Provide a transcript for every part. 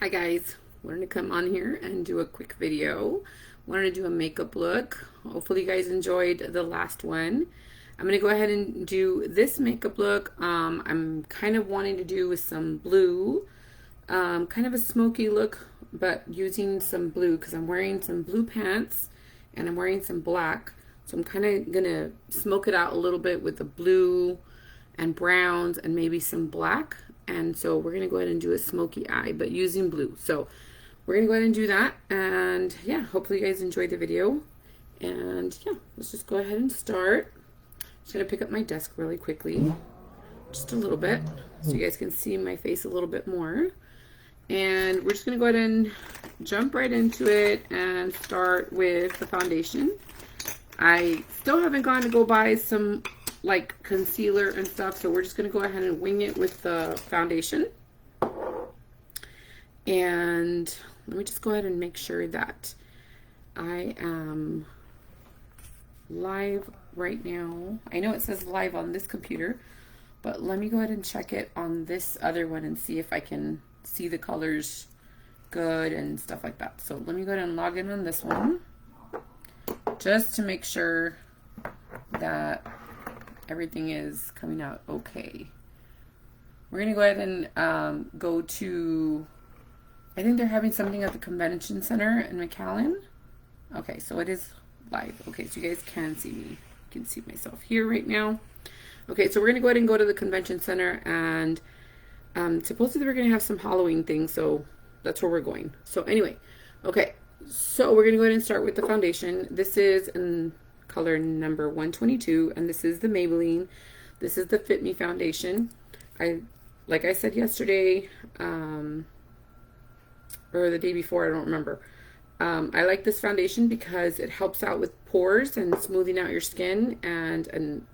Hi guys, wanted to come on here and do a quick video. Wanted to do a makeup look. Hopefully you guys enjoyed the last one. I'm going to go ahead and do this makeup look. I'm kind of wanting to do with some blue, kind of a smoky look, but using some blue because I'm wearing some blue pants and I'm wearing some black. So I'm kind of going to smoke it out a little bit with the blue and browns and maybe some black. And so we're going to go ahead and do a smoky eye, but using blue. So we're going to go ahead and do that. And yeah, hopefully you guys enjoyed the video. And yeah, let's just go ahead and start. Just going to pick up my desk really quickly, just a little bit, so you guys can see my face a little bit more. And we're just going to go ahead and jump right into it and start with the foundation. I still haven't gone to go buy some like concealer and stuff, so we're just going to go ahead and wing it with the foundation. And let me just go ahead and make sure that I am live right now. I know it says live on this computer, but let me go ahead and check it on this other one and see if I can see the colors good and stuff like that. So let me go ahead and log in on this one just to make sure that everything is coming out okay. We're going to go ahead and go to, I think they're having something at the convention center in McAllen. Okay, so it is live. Okay, so you guys can see me. You can see myself here right now. Okay, so we're going to go ahead and go to the convention center, and supposedly we're going to have some Halloween things, so that's where we're going. So anyway, okay, so we're going to go ahead and start with the foundation. This is in color number 122, and this is the Maybelline. This is the Fit Me foundation. Like I said yesterday, or the day before, I don't remember. I like this foundation because it helps out with pores and smoothing out your skin, and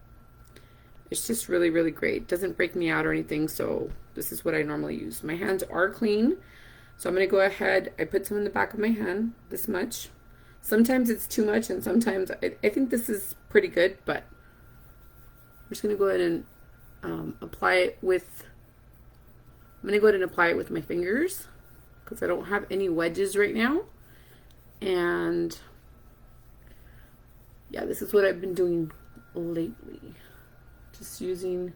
it's just really, really great. It doesn't break me out or anything, so this is what I normally use. My hands are clean, so I'm going to go ahead. I put some in the back of my hand, this much. Sometimes it's too much, and sometimes I think this is pretty good, but I'm just going to go ahead and apply it with, I'm going to go ahead and apply it with my fingers because I don't have any wedges right now. And yeah, this is what I've been doing lately, just using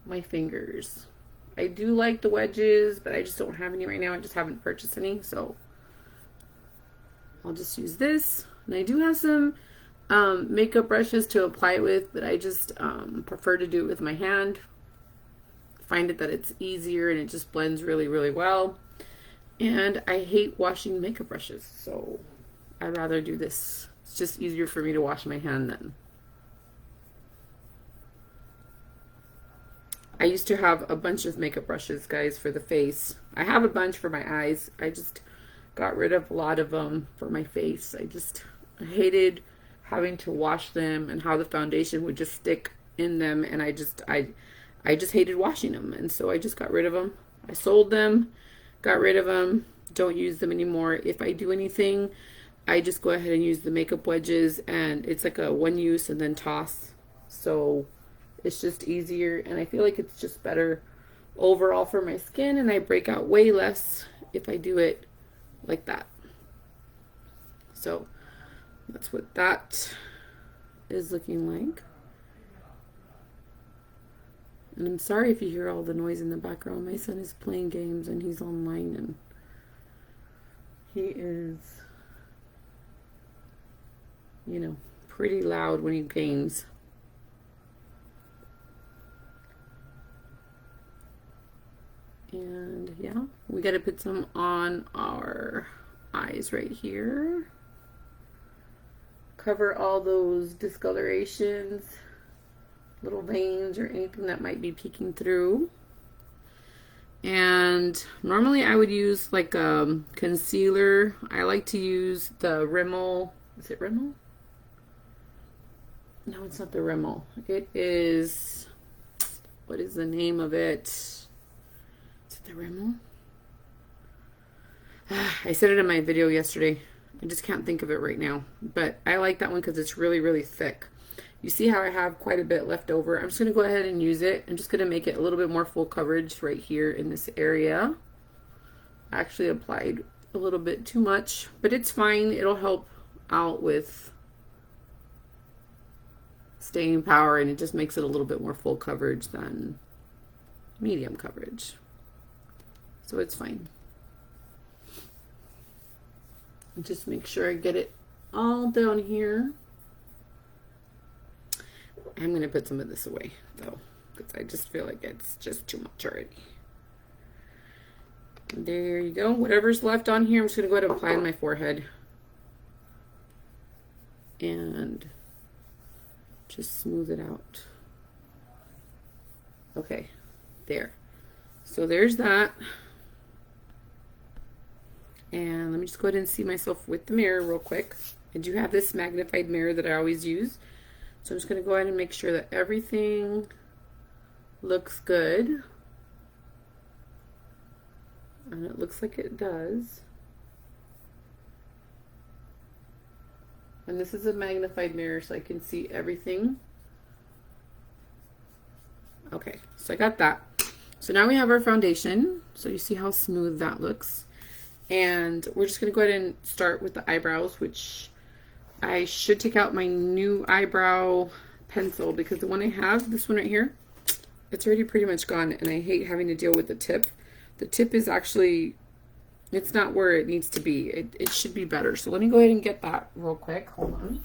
my fingers. I do like the wedges, but I just don't have any right now. I just haven't purchased any, so I'll just use this. And I do have some makeup brushes to apply it with, but I just prefer to do it with my hand. Find it that it's easier and it just blends really, really well. And I hate washing makeup brushes, so I'd rather do this. It's just easier for me to wash my hand then. I used to have a bunch of makeup brushes, guys, for the face. I have a bunch for my eyes. I just got rid of a lot of them for my face. I just hated having to wash them and how the foundation would just stick in them, and I just hated washing them, and so I just got rid of them. I sold them, got rid of them, don't use them anymore. If I do anything, I just go ahead and use the makeup wedges, and it's like a one use and then toss, so it's just easier, and I feel like it's just better overall for my skin, and I break out way less if I do it like that. So that's what that is looking like. And I'm sorry if you hear all the noise in the background. My son is playing games and he's online, and he is, you know, pretty loud when he games. And yeah, we got to put some on our eyes right here. Cover all those discolorations, little veins or anything that might be peeking through. And normally I would use like a concealer. I like to use the Rimmel. Is it Rimmel? No, it's not the Rimmel. It is, what is the name of it? Is it the Rimmel? I said it in my video yesterday. I just can't think of it right now. But I like that one because it's really, really thick. You see how I have quite a bit left over. I'm just going to go ahead and use it. I'm just going to make it a little bit more full coverage right here in this area. I actually applied a little bit too much, but it's fine. It'll help out with staying power, and it just makes it a little bit more full coverage than medium coverage. So it's fine. And just make sure I get it all down here. I'm going to put some of this away, though, because I just feel like it's just too much already. There you go. Whatever's left on here, I'm just going to go ahead and apply on my forehead. And just smooth it out. Okay, there. So there's that. And let me just go ahead and see myself with the mirror real quick. I do have this magnified mirror that I always use. So I'm just going to go ahead and make sure that everything looks good. And it looks like it does. And this is a magnified mirror so I can see everything. Okay, so I got that. So now we have our foundation. So you see how smooth that looks. And we're just going to go ahead and start with the eyebrows, which I should take out my new eyebrow pencil because the one I have, this one right here, it's already pretty much gone, and I hate having to deal with the tip. The tip is actually, it's not where it needs to be. It should be better. So let me go ahead and get that real quick. Hold on.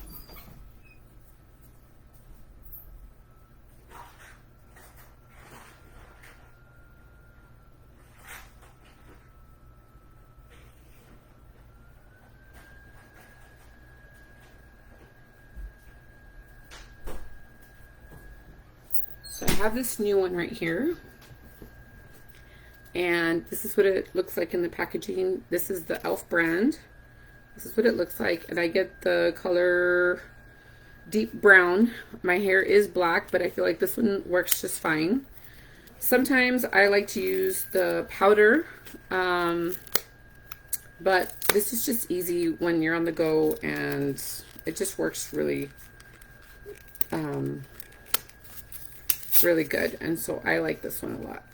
So I have this new one right here. And this is what it looks like in the packaging. This is the e.l.f. brand. This is what it looks like. And I get the color deep brown. My hair is black, but I feel like this one works just fine. Sometimes I like to use the powder. But this is just easy when you're on the go, and it just works really really good. And so I like this one a lot.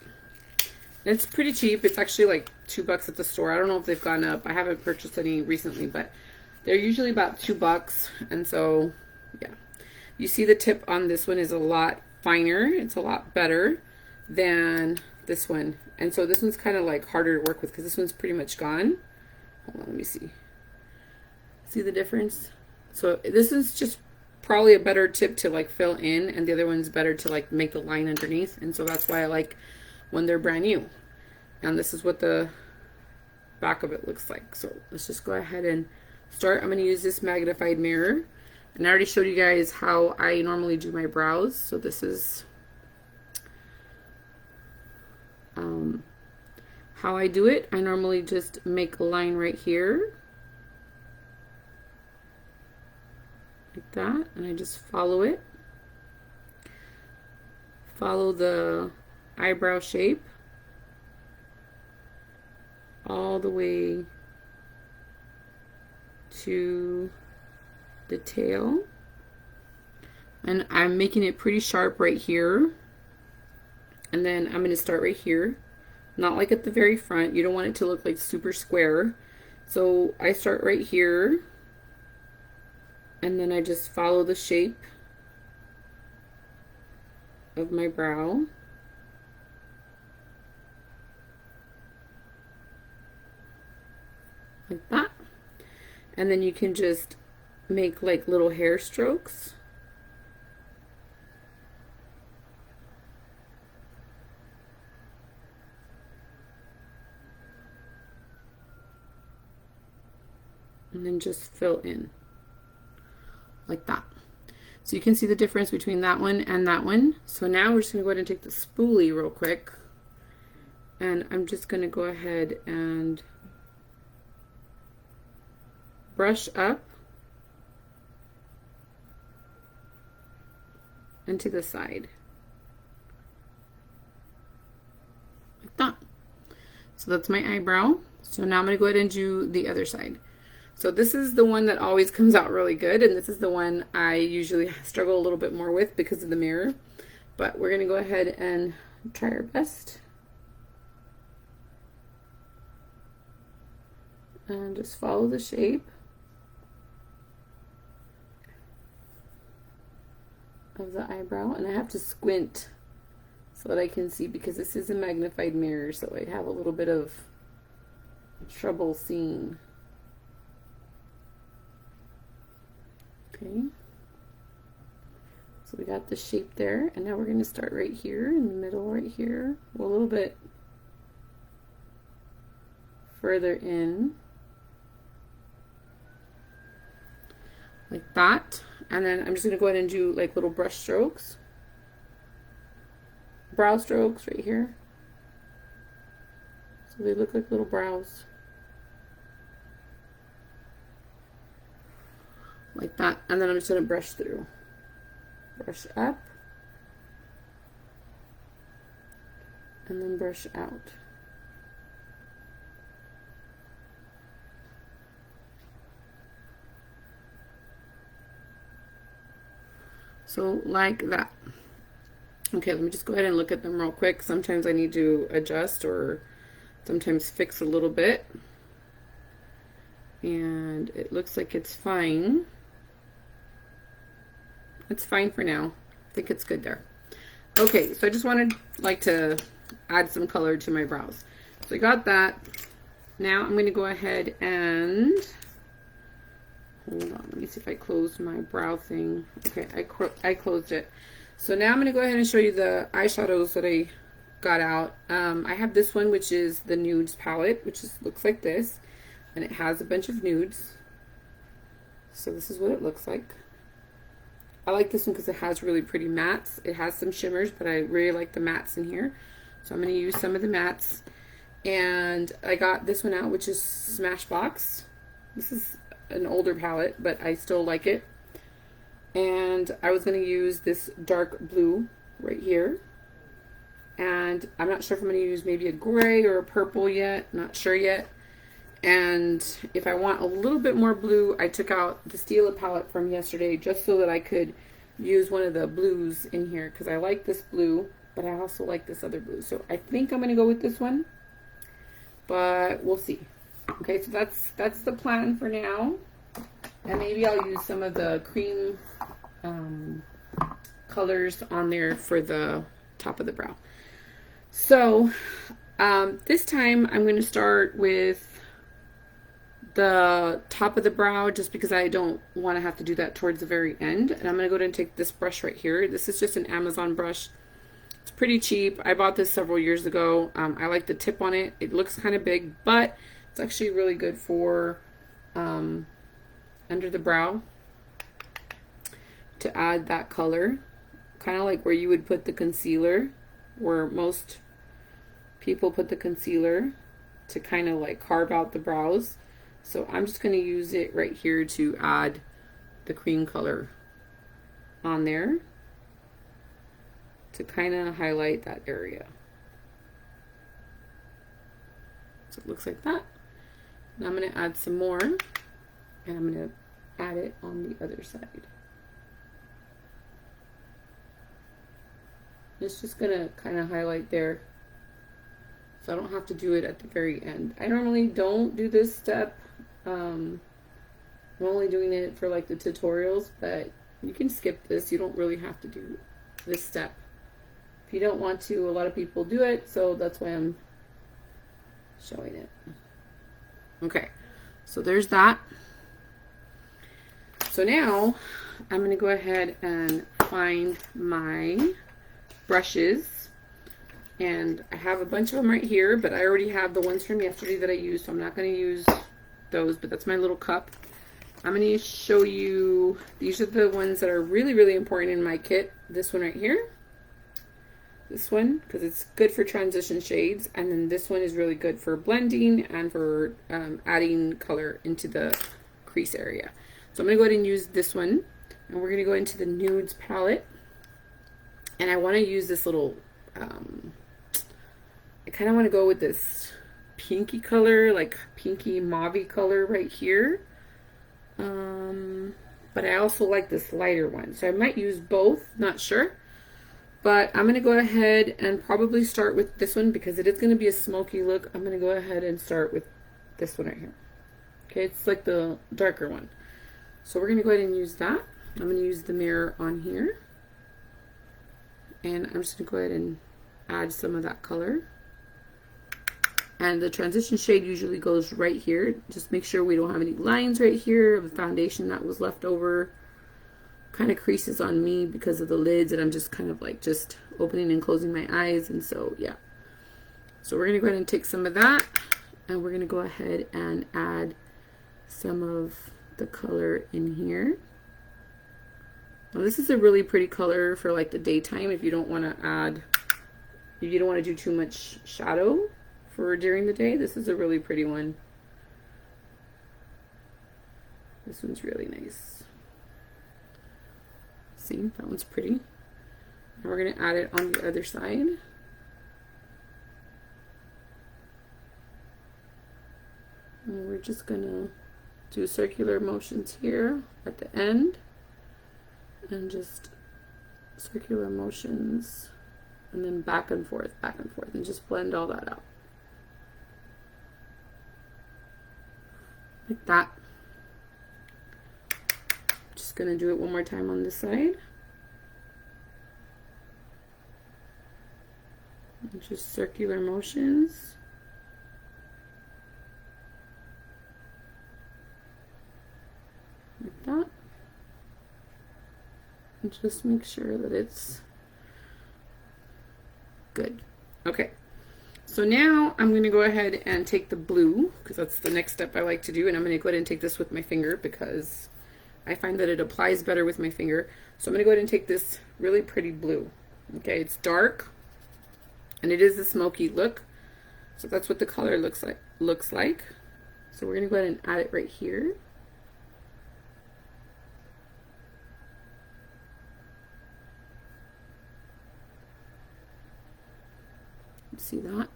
It's pretty cheap. It's actually like $2 at the store. I don't know if they've gone up. I haven't purchased any recently, but they're usually about $2. And so, yeah. You see the tip on this one is a lot finer. It's a lot better than this one. And so this one's kind of like harder to work with because this one's pretty much gone. Hold on, let me see. See the difference? So this is just probably a better tip to like fill in, and the other one's better to like make the line underneath. And so that's why I like when they're brand new. And this is what the back of it looks like. So let's just go ahead and start. I'm going to use this magnified mirror, and I already showed you guys how I normally do my brows. So this is how I do it. I normally just make a line right here like that, and I just follow it, follow the eyebrow shape all the way to the tail, and I'm making it pretty sharp right here. And then I'm going to start right here, not like at the very front. You don't want it to look like super square, so I start right here, and then I just follow the shape of my brow. Like that. And then you can just make like little hair strokes. And then just fill in like that. So you can see the difference between that one and that one. So now we're just going to go ahead and take the spoolie real quick, and I'm just going to go ahead and brush up and to the side like that. So that's my eyebrow. So now I'm going to go ahead and do the other side. So this is the one that always comes out really good, and this is the one I usually struggle a little bit more with because of the mirror. But we're going to go ahead and try our best. And just follow the shape of the eyebrow. And I have to squint so that I can see, because this is a magnified mirror, so I have a little bit of trouble seeing. Okay. So we got the shape there, and now we're going to start right here in the middle, right here, a little bit further in, like that. And then I'm just going to go ahead and do like little brush strokes, brow strokes right here, so they look like little brows, like that. And then I'm just going to brush through, brush up, and then brush out. So like that. Okay, let me just go ahead and look at them real quick. Sometimes I need to adjust or sometimes fix a little bit. And it looks like it's fine. It's fine for now. I think it's good there. Okay, so I just wanted like to add some color to my brows. So I got that. Now I'm going to go ahead and hold on, let me see if I closed my brow thing. Okay, I closed it. So now I'm going to go ahead and show you the eyeshadows that I got out. I have this one, which is the Nudes palette, which looks like this. And it has a bunch of nudes. So this is what it looks like. I like this one because it has really pretty mattes. It has some shimmers, but I really like the mattes in here. So I'm going to use some of the mattes. And I got this one out, which is Smashbox. This is an older palette, but I still like it. And I was going to use this dark blue right here. And I'm not sure if I'm going to use maybe a gray or a purple yet. Not sure yet. And if I want a little bit more blue, I took out the Stila palette from yesterday just so that I could use one of the blues in here, because I like this blue, but I also like this other blue. So I think I'm going to go with this one, but we'll see. Okay, so that's the plan for now. And maybe I'll use some of the cream colors on there for the top of the brow. So this time I'm going to start with the top of the brow, just because I don't want to have to do that towards the very end. And I'm going to go ahead and take this brush right here. This is just an Amazon brush. It's pretty cheap. I bought this several years ago. I like the tip on it. It looks kind of big, but it's actually really good for under the brow to add that color. Kind of like where you would put the concealer, where most people put the concealer to kind of like carve out the brows. So I'm just going to use it right here to add the cream color on there to kind of highlight that area. So it looks like that. Now I'm going to add some more, and I'm going to add it on the other side. It's just going to kind of highlight there, so I don't have to do it at the very end. I normally don't do this step. I'm only doing it for like the tutorials, but you can skip this. You don't really have to do this step. If you don't want to, a lot of people do it, so that's why I'm showing it. Okay, so there's that. So now I'm going to go ahead and find my brushes. And I have a bunch of them right here, but I already have the ones from yesterday that I used, so I'm not going to use those, but that's my little cup. I'm going to show you, these are the ones that are really, really important in my kit. This one right here. This one, because it's good for transition shades. And then this one is really good for blending and for adding color into the crease area. So I'm going to go ahead and use this one. And we're going to go into the Nudes palette. And I want to use this little, I kind of want to go with this pinky color, like pinky mauve color right here. But I also like this lighter one. So I might use both, not sure. But I'm going to go ahead and probably start with this one because it is going to be a smoky look. I'm going to go ahead and start with this one right here. Okay, it's like the darker one. So we're going to go ahead and use that. I'm going to use the mirror on here. And I'm just going to go ahead and add some of that color. And the transition shade usually goes right here. Just make sure we don't have any lines right here of the foundation that was left over. Kind of creases on me because of the lids, and I'm just kind of like just opening and closing my eyes. And so, yeah. So we're going to go ahead and take some of that, and we're going to go ahead and add some of the color in here. Now this is a really pretty color for like the daytime if you don't want to add, if you don't want to do too much shadow for during the day. This is a really pretty one. This one's really nice. See, that one's pretty. Now we're going to add it on the other side. And we're just going to do circular motions here at the end. And just circular motions. And then back and forth, and just blend all that out. Like that. Just gonna do it one more time on this side. And just circular motions. Like that. And just make sure that it's good. Okay. So now I'm going to go ahead and take the blue, because that's the next step I like to do, and I'm going to go ahead and take this with my finger because I find that it applies better with my finger. So I'm going to go ahead and take this really pretty blue. Okay, it's dark, and it is a smoky look. So that's what the color looks like. So we're going to go ahead and add it right here. See that?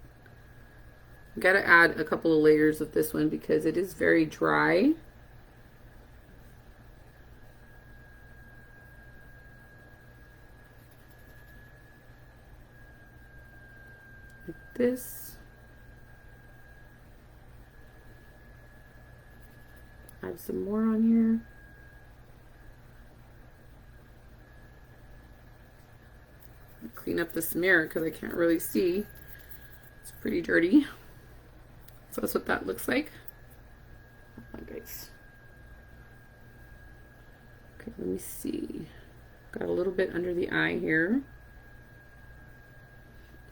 Gotta add a couple of layers of this one because it is very dry. Like this. Add some more on here. Clean up this mirror because I can't really see. It's pretty dirty. So that's what that looks like. Hold on, guys. Okay, let me see. Got a little bit under the eye here.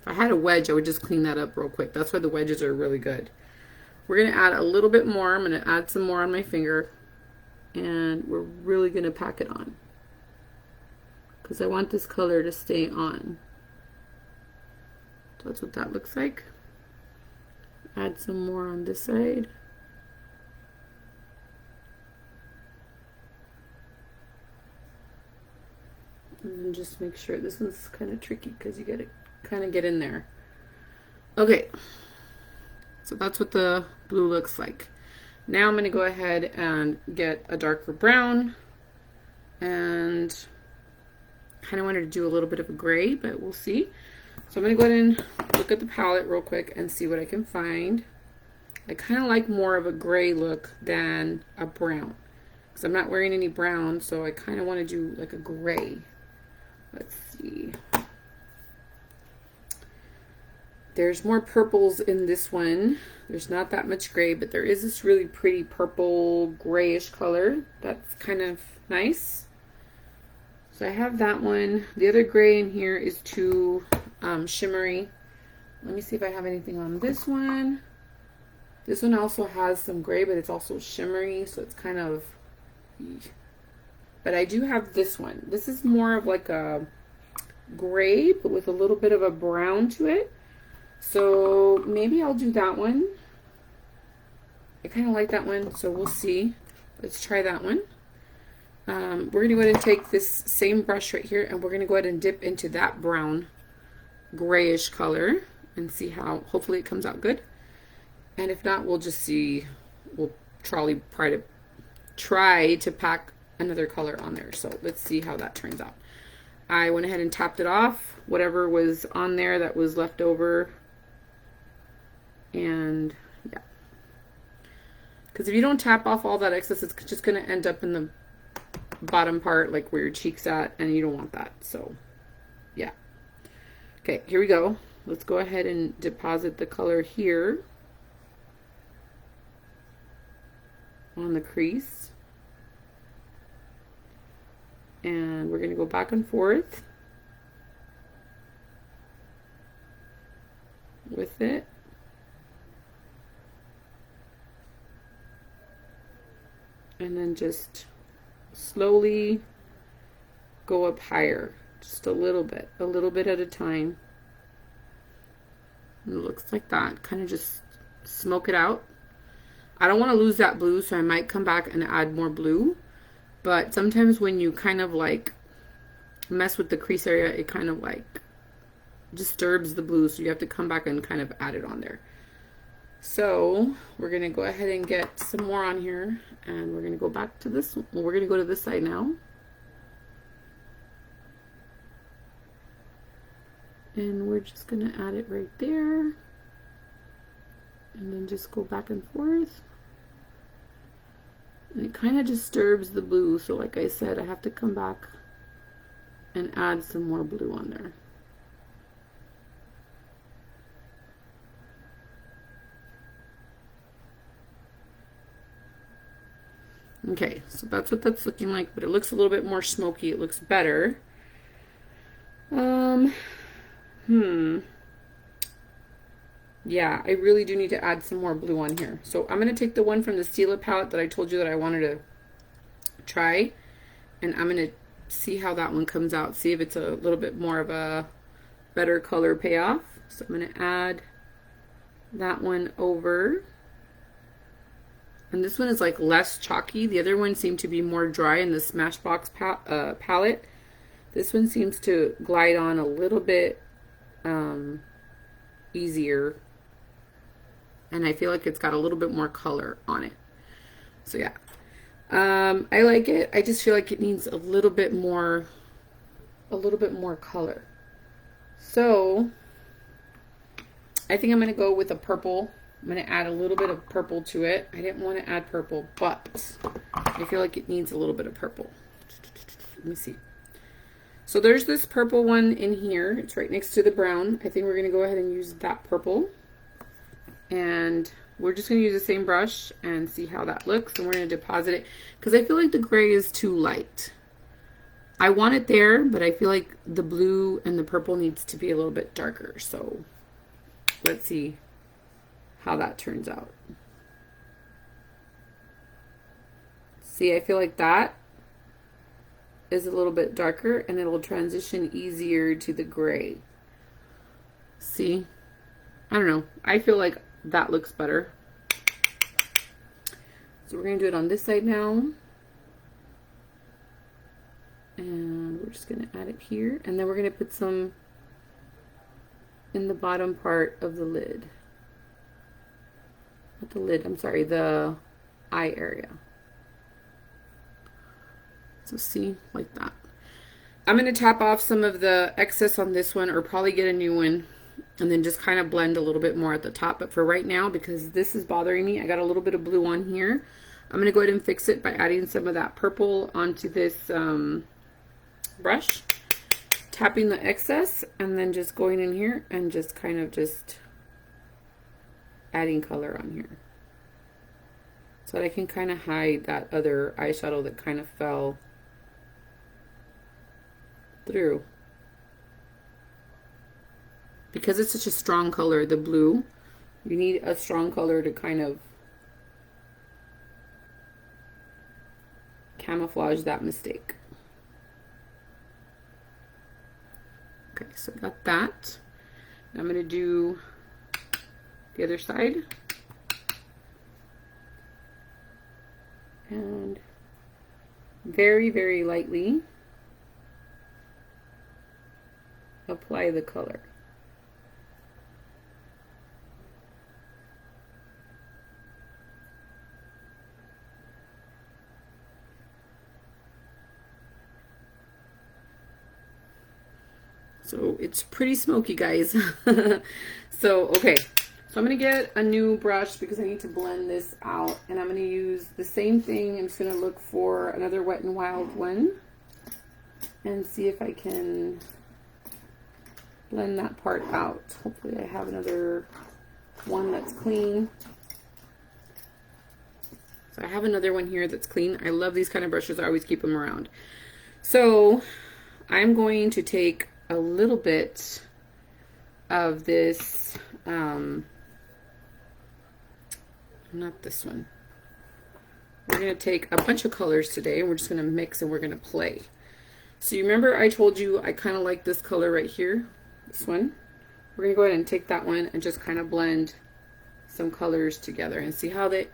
If I had a wedge, I would just clean that up real quick. That's why the wedges are really good. We're going to add a little bit more. I'm going to add some more on my finger. And we're really going to pack it on. Because I want this color to stay on. So that's what that looks like. Add some more on this side. And then just make sure, this one's kind of tricky because you gotta kind of get in there. Okay, so that's what the blue looks like. Now I'm going to go ahead and get a darker brown, and kind of wanted to do a little bit of a gray, but we'll see. So I'm going to go ahead and look at the palette real quick and see what I can find. I kind of like more of a gray look than a brown, because I'm not wearing any brown, so I kind of want to do like a gray. Let's see. There's more purples in this one. There's not that much gray, but there is this really pretty purple grayish color. That's kind of nice. So I have that one. The other gray in here is too shimmery. Let me see if I have anything on this one. This one also has some gray, but it's also shimmery, so it's kind of... But I do have this one. This is more of like a gray, but with a little bit of a brown to it. So maybe I'll do that one. I kind of like that one, so we'll see. Let's try that one. We're going to go ahead and take this same brush right here, and we're going to go ahead and dip into that brown grayish color and see how, hopefully it comes out good. And if not, we'll just see, we'll try to pack another color on there. So let's see how that turns out. I went ahead and tapped it off, whatever was on there that was left over. And yeah, Because if you don't tap off all that excess, it's just going to end up in the bottom part, like where your cheek's at, and you don't want that. So, yeah. Okay, here we go. Let's go ahead and deposit the color here on the crease. And we're going to go back and forth with it. And then just slowly go up higher, just a little bit at a time. And it looks like that. Kind of just smoke it out. I don't want to lose that blue, so I might come back and add more blue. But sometimes when you kind of like mess with the crease area, it kind of like disturbs the blue, so you have to come back and kind of add it on there. So we're going to go ahead and get some more on here, and we're going to go back to this. Well, we're going to go to this side now. And we're just going to add it right there. And then just go back and forth. And it kind of disturbs the blue, so like I said, I have to come back and add some more blue on there. Okay, so that's what that's looking like, but it looks a little bit more smoky. It looks better. Yeah, I really do need to add some more blue on here. So I'm going to take the one from the Stila palette that I told you that I wanted to try, and I'm going to see how that one comes out. See if it's a little bit more of a better color payoff. So I'm going to add that one over. And this one is like less chalky. The other one seemed to be more dry in the Smashbox palette. This one seems to glide on a little bit easier. And I feel like it's got a little bit more color on it. So yeah. I like it. I just feel like it needs a little bit more color. So I think I'm going to go with a purple. I'm going to add a little bit of purple to it. I didn't want to add purple, but I feel like it needs a little bit of purple. Let me see. So there's this purple one in here. It's right next to the brown. I think we're going to go ahead and use that purple. And we're just going to use the same brush and see how that looks. And we're going to deposit it because I feel like the gray is too light. I want it there, but I feel like the blue and the purple needs to be a little bit darker. So let's see how that turns out. See, I feel like that is a little bit darker and it'll transition easier to the gray. See? I don't know. I feel like that looks better. So we're going to do it on this side now. And we're just going to add it here. And then we're going to put some in the bottom part of the lid. Not the lid, I'm sorry, the eye area. So see, like that. I'm going to tap off some of the excess on this one, or probably get a new one, and then just kind of blend a little bit more at the top. But for right now, because this is bothering me, I got a little bit of blue on here. I'm going to go ahead and fix it by adding some of that purple onto this brush, tapping the excess, and then just going in here and just kind of just adding color on here so that I can kind of hide that other eyeshadow that kind of fell through. Because it's such a strong color, the blue, you need a strong color to kind of camouflage that mistake. Okay, so I got that. Now I'm going to do the other side. And very, very lightly apply the color. So it's pretty smoky, guys. So, okay. So So I'm going to get a new brush because I need to blend this out. And I'm going to use the same thing. I'm just going to look for another Wet n Wild one and see if I can blend that part out. Hopefully I have another one that's clean. So I have another one here that's clean. I love these kind of brushes. I always keep them around. So I'm going to take a little bit of this, not this one. We're going to take a bunch of colors today and we're just going to mix and we're going to play. So you remember I told you I kind of like this color right here, this one. We're going to go ahead and take that one and just kind of blend some colors together and see how it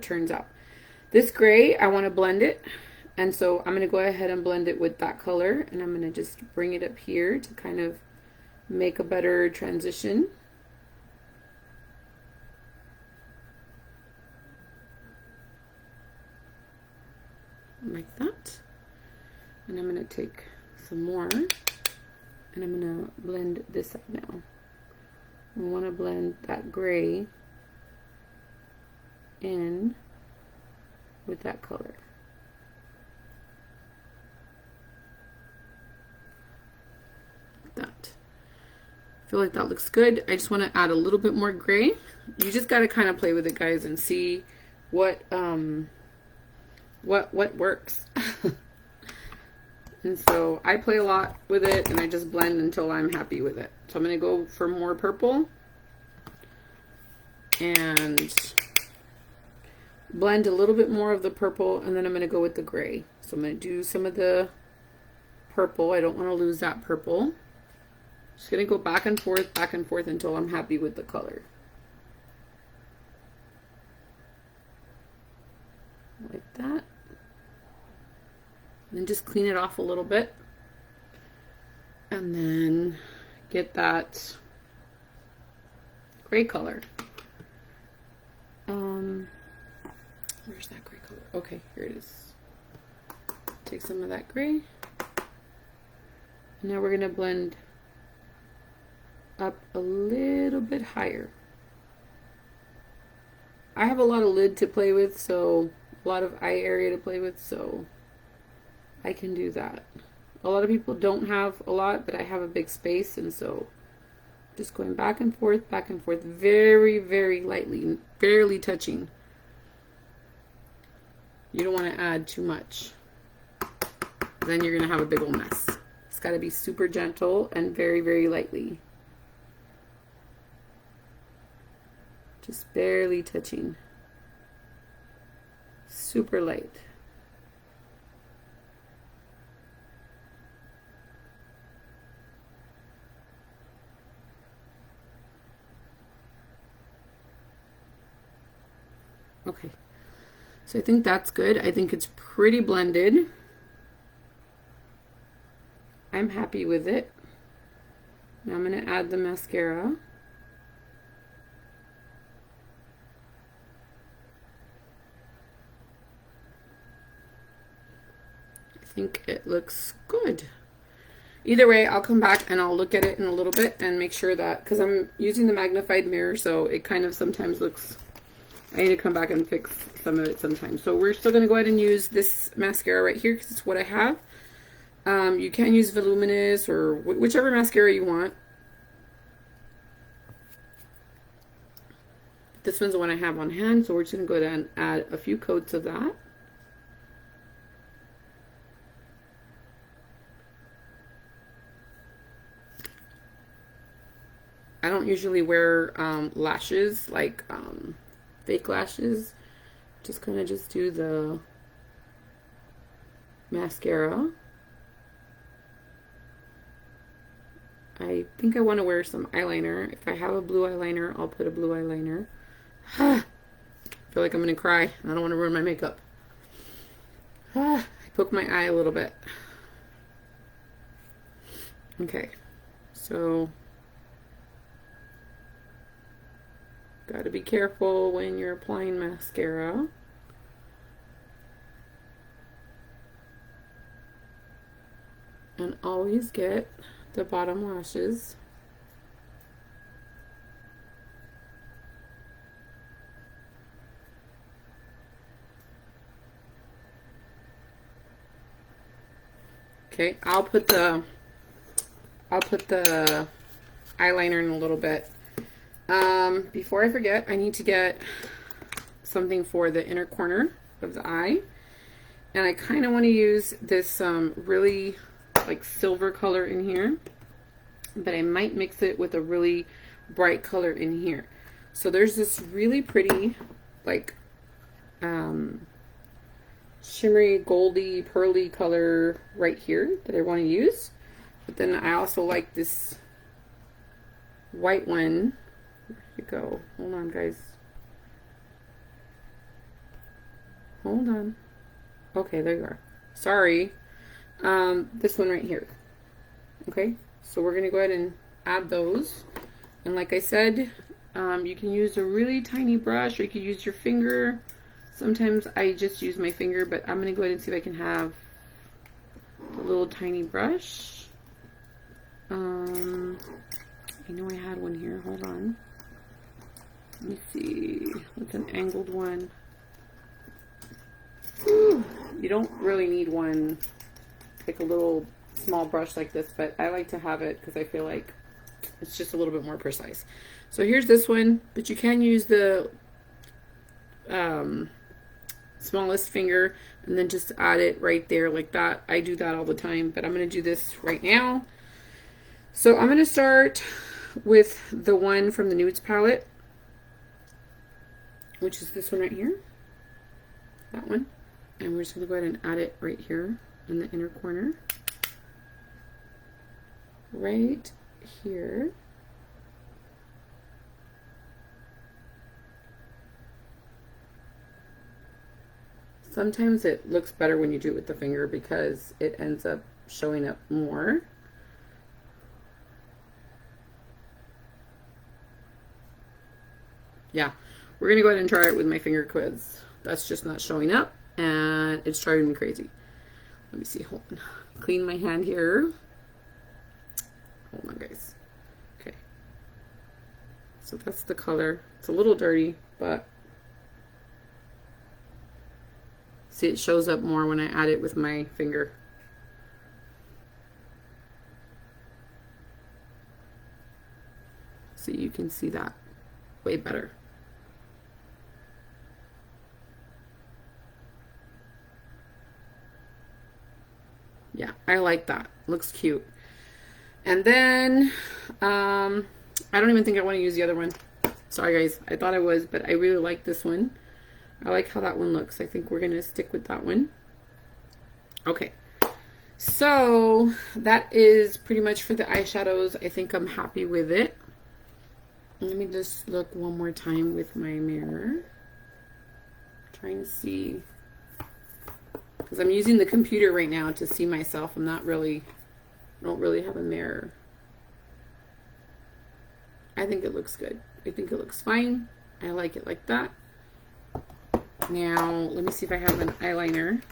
turns out. This gray, I want to blend it. And so I'm going to go ahead and blend it with that color. And I'm going to just bring it up here to kind of make a better transition. Like that. And I'm going to take some more and I'm going to blend this up now. I want to blend that gray in with that color. Like that. I feel like that looks good. I just want to add a little bit more gray. You just got to kind of play with it, guys, and see what works. And so I play a lot with it and I just blend until I'm happy with it. So I'm going to go for more purple and blend a little bit more of the purple, and then I'm going to go with the gray. So I'm going to do some of the purple. I don't want to lose that purple. Just going to go back and forth until I'm happy with the color. Like that. And then just clean it off a little bit. And then get that gray color. Where's that gray color? Okay, here it is. Take some of that gray. And now we're going to blend up a little bit higher. I have a lot of lid to play with, so a lot of eye area to play with, so I can do that. A lot of people don't have a lot, but I have a big space, and so just going back and forth, very, very lightly, barely touching. You don't want to add too much. Then you're going to have a big old mess. It's got to be super gentle and very, very lightly. Just barely touching. Super light. Okay. So I think that's good. I think it's pretty blended. I'm happy with it. Now I'm going to add the mascara. I think it looks good. Either way, I'll come back and I'll look at it in a little bit and make sure that, because I'm using the magnified mirror, so it kind of sometimes looks, I need to come back and fix some of it sometimes. So we're still going to go ahead and use this mascara right here because it's what I have. You can use Voluminous or whichever mascara you want. This one's the one I have on hand, so we're just going to go ahead and add a few coats of that. I don't usually wear lashes, like fake lashes. Just kind of just do the mascara. I think I want to wear some eyeliner. If I have a blue eyeliner, I'll put a blue eyeliner. I feel like I'm going to cry. I don't want to ruin my makeup. I poke my eye a little bit. Okay, so gotta be careful when you're applying mascara. And always get the bottom lashes. Okay, I'll put the eyeliner in a little bit. Before I forget, I need to get something for the inner corner of the eye. And I kind of want to use this really like silver color in here, but I might mix it with a really bright color in here. So there's this really pretty like shimmery, goldy, pearly color right here that I want to use. But then I also like this white one. Where did it go? Hold on, guys. Hold on. Okay, there you are. Sorry. This one right here. Okay, so we're gonna go ahead and add those. And like I said, you can use a really tiny brush, or you can use your finger. Sometimes I just use my finger, but I'm gonna go ahead and see if I can have a little tiny brush. I know I had one here. Hold on. Let me see. What's an angled one? Whew. You don't really need one, like a little small brush like this, but I like to have it because I feel like it's just a little bit more precise. So here's this one, but you can use the smallest finger and then just add it right there like that. I do that all the time, but I'm going to do this right now. So I'm going to start with the one from the Nudes palette, which is this one right here. That one. And we're just going to go ahead and add it right here in the inner corner. Right here. Sometimes it looks better when you do it with the finger because it ends up showing up more. Yeah, we're going to go ahead and try it with my finger because that's just not showing up and it's driving me crazy. Let me see, hold on. Clean my hand here. Hold on, guys. Okay. So that's the color. It's a little dirty, but see, it shows up more when I add it with my finger. So you can see that way better. Yeah, I like that. Looks cute. And then, I don't even think I want to use the other one. Sorry, guys. I thought I was, but I really like this one. I like how that one looks. I think we're going to stick with that one. Okay. So, that is pretty much for the eyeshadows. I think I'm happy with it. Let me just look one more time with my mirror. Trying to see. Because I'm using the computer right now to see myself. I don't really have a mirror. I think it looks good. I think it looks fine. I like it like that. Now, let me see if I have an eyeliner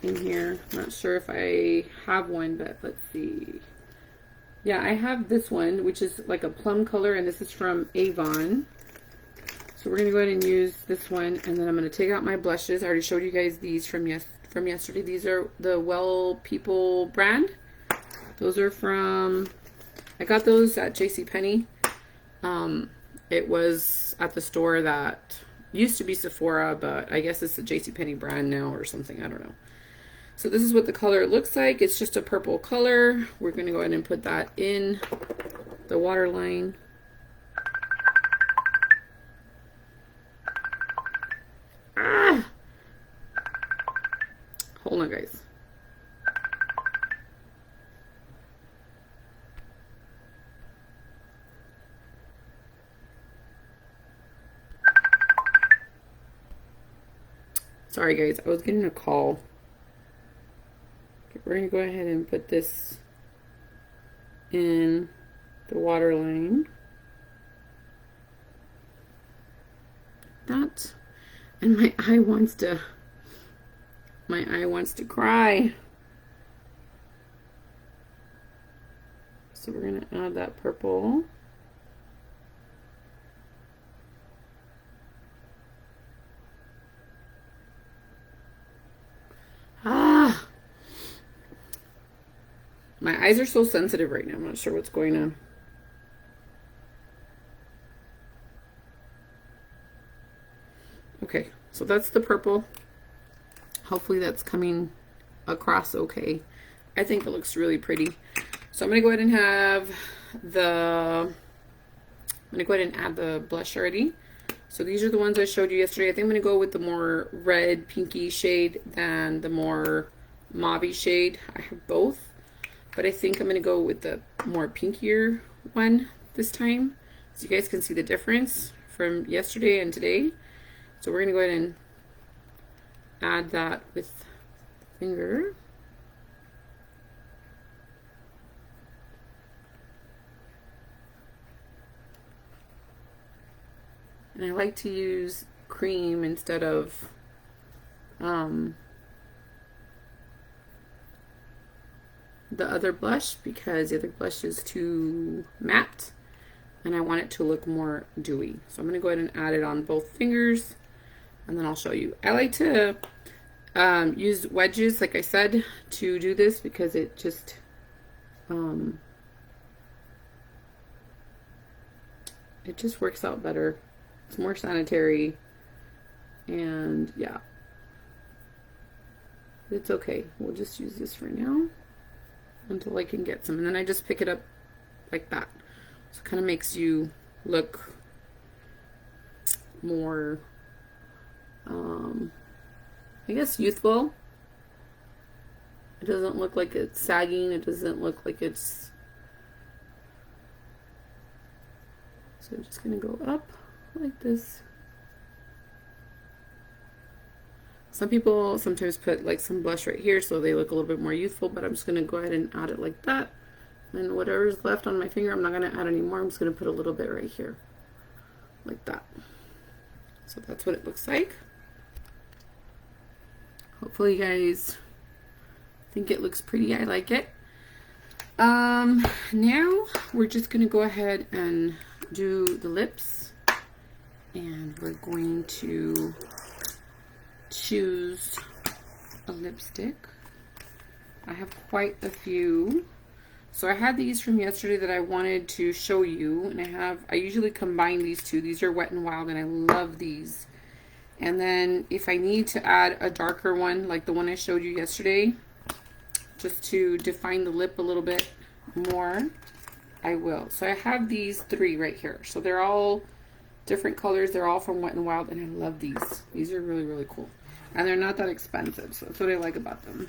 in here. I'm not sure if I have one, but let's see. Yeah, I have this one, which is like a plum color, and this is from Avon. So we're going to go ahead and use this one, and then I'm going to take out my blushes. I already showed you guys these from yesterday. These are the Well People brand. Those are from, I got those at JCPenney. It was at the store that used to be Sephora, but I guess it's the JCPenney brand now or something. I don't know. So this is what the color looks like. It's just a purple color. We're going to go ahead and put that in the waterline. Ah! Hold on, guys. Sorry, guys. I was getting a call. Okay, we're going to go ahead and put this in the waterline. That. And my eye wants to cry. So we're going to add that purple. Ah! My eyes are so sensitive right now. I'm not sure what's going on. Okay, so that's the purple. Hopefully that's coming across okay. I think it looks really pretty. So I'm going to go ahead and have I'm going to go ahead and add the blush already. So these are the ones I showed you yesterday. I think I'm going to go with the more red pinky shade than the more mauve shade. I have both, but I think I'm going to go with the more pinkier one this time, so you guys can see the difference from yesterday and today. So we're going to go ahead and add that with the finger. And I like to use cream instead of the other blush, because the other blush is too matte and I want it to look more dewy. So I'm going to go ahead and add it on both fingers and then I'll show you. I like to use wedges, like I said, to do this because it just works out better. It's more sanitary, and yeah, it's okay. We'll just use this for now until I can get some, and then I just pick it up like that. So it kind of makes you look more, I guess, youthful. It doesn't look like it's sagging. It doesn't look like it's, so I'm just gonna go up like this. Some people sometimes put like some blush right here so they look a little bit more youthful, but I'm just going to go ahead and add it like that. And whatever's left on my finger, I'm not going to add any more. I'm just going to put a little bit right here like that. So that's what it looks like. Hopefully you guys think it looks pretty. I like it. Now we're just going to go ahead and do the lips. And we're going to choose a lipstick. I have quite a few. So I had these from yesterday that I wanted to show you, and I usually combine these two. These are Wet n Wild, and I love these. And then if I need to add a darker one, like the one I showed you yesterday, just to define the lip a little bit more, I will. So I have these three right here. So they're all different colors. They're all from Wet n Wild, and I love these. These are really, really cool. And they're not that expensive, so that's what I like about them.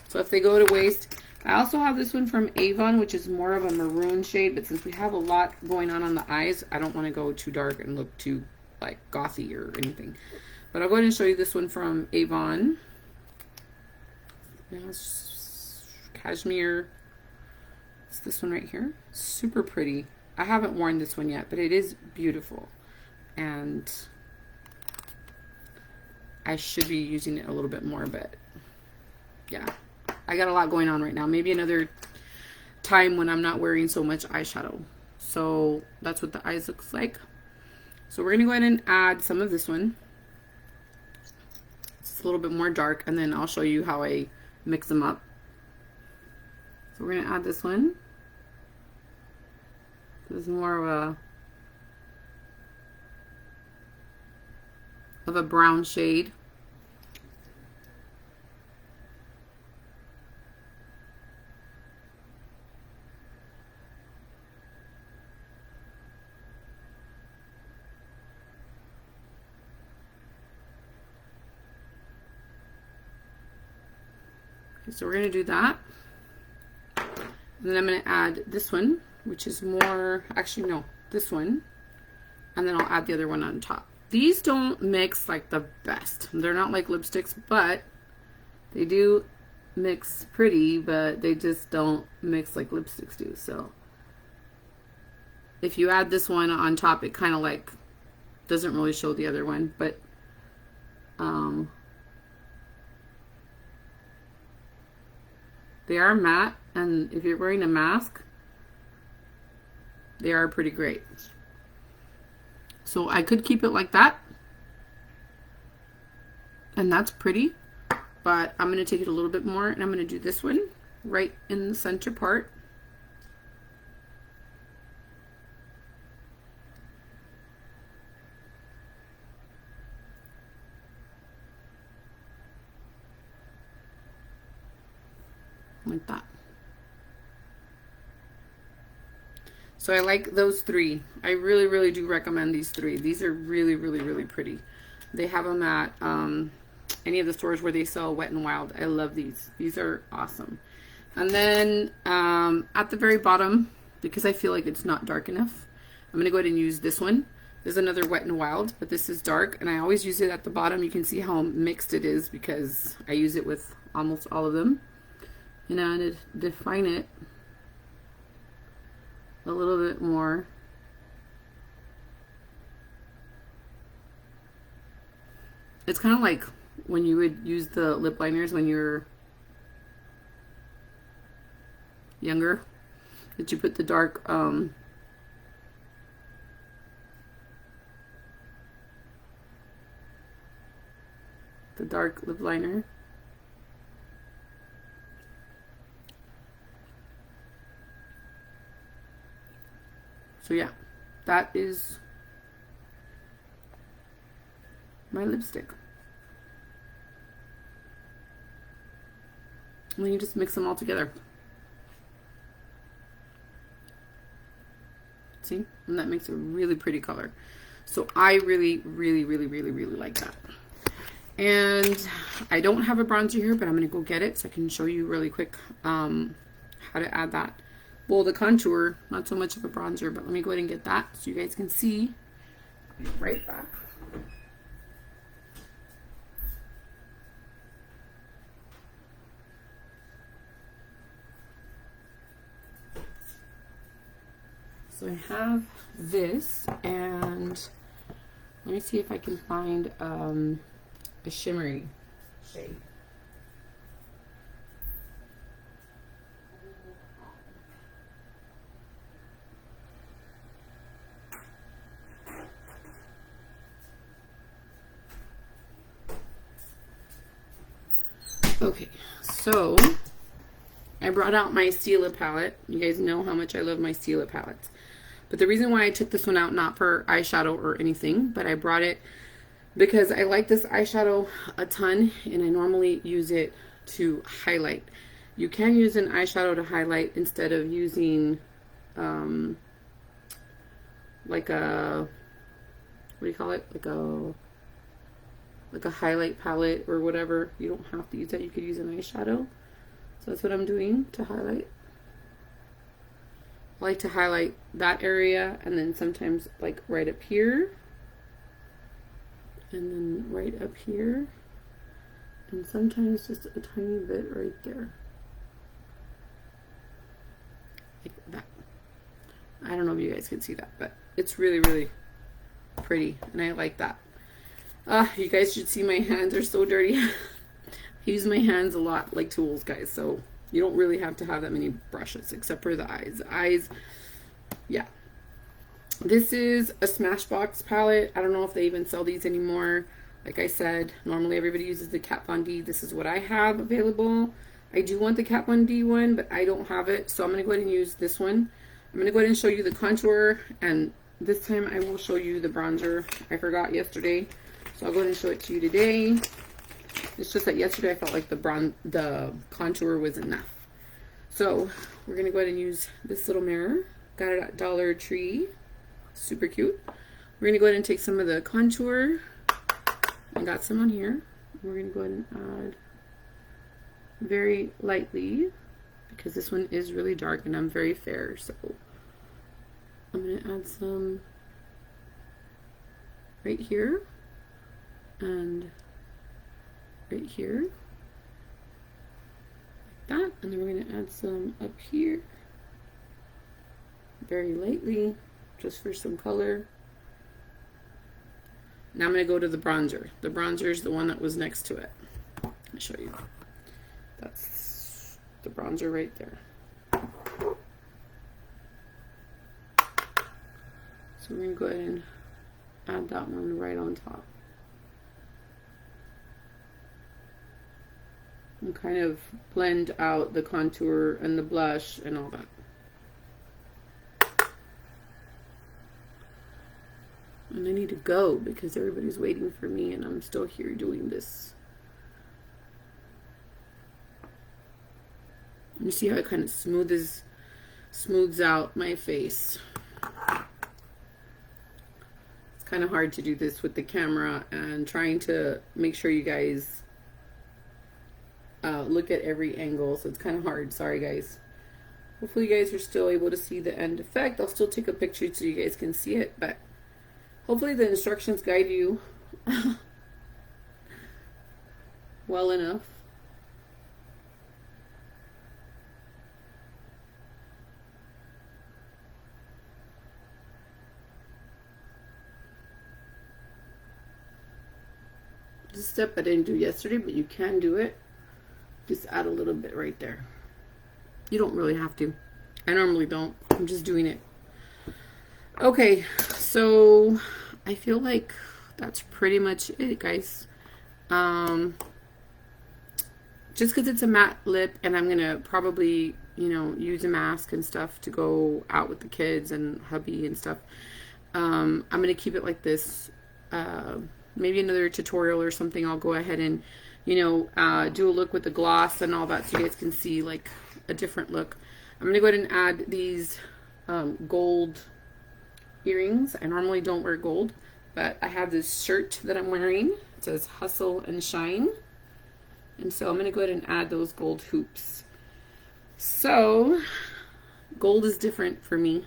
So if they go to waste, I also have this one from Avon, which is more of a maroon shade, but since we have a lot going on the eyes, I don't want to go too dark and look too like gothy or anything. But I'll go ahead and show you this one from Avon. It's cashmere. It's this one right here. Super pretty. I haven't worn this one yet, but it is beautiful. And I should be using it a little bit more, but yeah, I got a lot going on right now. Maybe another time when I'm not wearing so much eyeshadow. So that's what the eyes looks like. So we're gonna go ahead and add some of this one. It's a little bit more dark, and then I'll show you how I mix them up. So we're gonna add this one. This is more of a brown shade. Okay, so we're going to do that. And then I'm going to add this one, which is more, actually no, this one. And then I'll add the other one on top. These don't mix like the best. They're not like lipsticks, but they do mix pretty, but they just don't mix like lipsticks do. So if you add this one on top, it kind of like doesn't really show the other one, but they are matte, and if you're wearing a mask, they are pretty great. So I could keep it like that, and that's pretty, but I'm going to take it a little bit more, and I'm going to do this one, right in the center part. Like that. So I like those three. I really, really do recommend these three. These are really, really, really pretty. They have them at any of the stores where they sell Wet n Wild. I love these. These are awesome. And then at the very bottom, because I feel like it's not dark enough, I'm going to go ahead and use this one. There's another Wet n Wild, but this is dark, and I always use it at the bottom. You can see how mixed it is because I use it with almost all of them. And I want to define it a little bit more. It's kind of like when you would use the lip liners when you're younger, that you put the dark lip liner. So yeah, that is my lipstick. And then you just mix them all together. See? And that makes a really pretty color. So I really, really, really, really, really like that. And I don't have a bronzer here, but I'm going to go get it so I can show you really quick how to add that. Well, the contour, not so much of a bronzer, but let me go ahead and get that so you guys can see. I'll be right back. So I have this, and let me see if I can find a shimmery shade. Okay, so I brought out my Stila palette. You guys know how much I love my Stila palettes. But the reason why I took this one out, not for eyeshadow or anything, but I brought it because I like this eyeshadow a ton, and I normally use it to highlight. You can use an eyeshadow to highlight instead of using like a, what do you call it? Like a highlight palette or whatever. You don't have to use that. You could use an eyeshadow. So that's what I'm doing to highlight. I like to highlight that area, and then sometimes like right up here, and then right up here, and sometimes just a tiny bit right there, like that. I don't know if you guys can see that, but it's really, really pretty, and I like that. You guys should see my hands are so dirty. I use my hands a lot like tools, guys, so you don't really have to have that many brushes, except for the eyes. The eyes, yeah. This is a Smashbox palette. I don't know if they even sell these anymore. Like I said, normally everybody uses the Kat Von D. This is what I have available. I do want the Kat Von D one, but I don't have it, so I'm going to go ahead and use this one. I'm going to go ahead and show you the contour, and this time I will show you the bronzer. I forgot yesterday, so I'll go ahead and show it to you today. It's just that yesterday I felt like the contour was enough. So we're going to go ahead and use this little mirror. Got it at Dollar Tree. Super cute. We're going to go ahead and take some of the contour. I got some on here. We're going to go ahead and add very lightly, because this one is really dark and I'm very fair. So I'm going to add some right here and right here, like that, and then we're going to add some up here very lightly, just for some color. Now I'm going to go to the bronzer. The bronzer is the one that was next to it. I'll show you. That's the bronzer right there. So we're going to go ahead and add that one right on top. and kind of blend out the contour and the blush and all that. And I need to go because everybody's waiting for me and I'm still here doing this. You see how it kind of smooths out my face. It's kind of hard to do this with the camera and trying to make sure you guys look at every angle, so it's kind of hard. Sorry guys. Hopefully you guys are still able to see the end effect. I'll still take a picture so you guys can see it, but hopefully the instructions guide you well enough. This step I didn't do yesterday, but you can do it. Just add a little bit right there. You don't really have to. I normally don't. I'm just doing it. Okay, so I feel like that's pretty much it, guys. Just because it's a matte lip and I'm gonna probably, you know, use a mask and stuff to go out with the kids and hubby and stuff. I'm gonna keep it like this. Maybe another tutorial or something, I'll go ahead and, you know, do a look with the gloss and all that so you guys can see like a different look. I'm gonna go ahead and add these gold earrings. I normally don't wear gold, but I have this shirt that I'm wearing. It says Hustle and Shine. And so I'm gonna go ahead and add those gold hoops. So gold is different for me.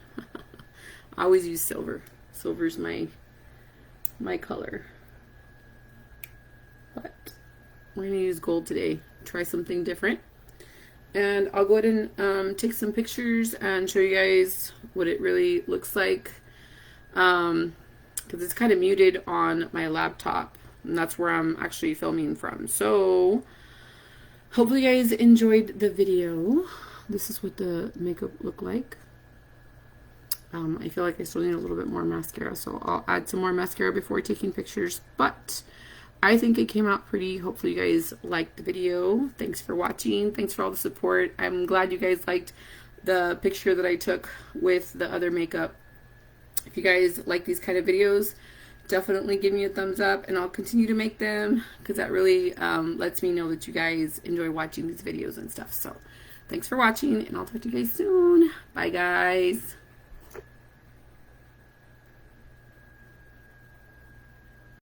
I always use silver. Silver's my color. But we're gonna use gold today. Try something different. And I'll go ahead and take some pictures and show you guys what it really looks like. Because it's kind of muted on my laptop. And that's where I'm actually filming from. So hopefully you guys enjoyed the video. This is what the makeup looked like. I feel like I still need a little bit more mascara, so I'll add some more mascara before taking pictures. But I think it came out pretty. Hopefully you guys liked the video. Thanks for watching. Thanks for all the support. I'm glad you guys liked the picture that I took with the other makeup. If you guys like these kind of videos, definitely give me a thumbs up and I'll continue to make them because that really lets me know that you guys enjoy watching these videos and stuff. So thanks for watching and I'll talk to you guys soon. Bye guys.